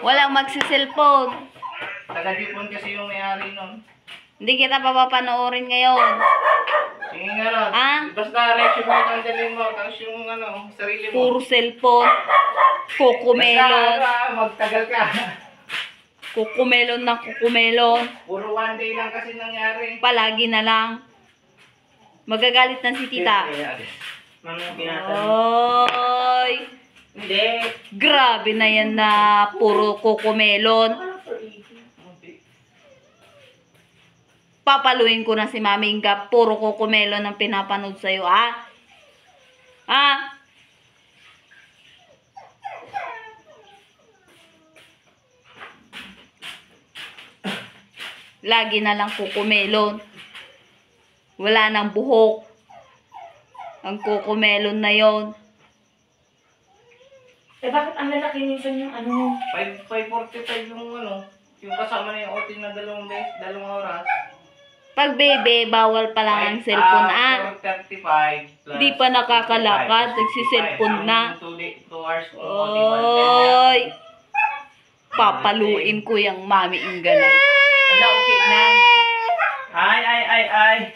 Walang magsiselfone. Taga-dipon kasi yung may-ari nun. Hindi kita papapanoorin ngayon. Sige nga lang. Ah? Basta reaction mo yung dalhin mo. Tapos yung sarili mo. Puro cellphone. Kukumelon. Basta magtagal ka. Kukumelon na kukumelon. Puro one day lang kasi nangyari. Palagi na lang. Magagalit na si tita. Oy. Hindi. Grabe na yan na puro kukumelon. Papaluin ko na si Mami Inga. Puro kukumelon ang pinapanood sa'yo, ha? Ha? Lagi na lang kukumelon. Wala nang buhok. Ang kukumelon na yon. Eh bakit ang lalaki minsan yung 5:45 yung kasama na yung outing na dalawang oras. Pag bebe, bawal pa lang ang cellphone, 4:35 plus Di pa nakakalakad, 55, nagsiselfone na. 2 hours. Oy! Papaluin ko yung Mami Inga na. Wala, okay na. Ay.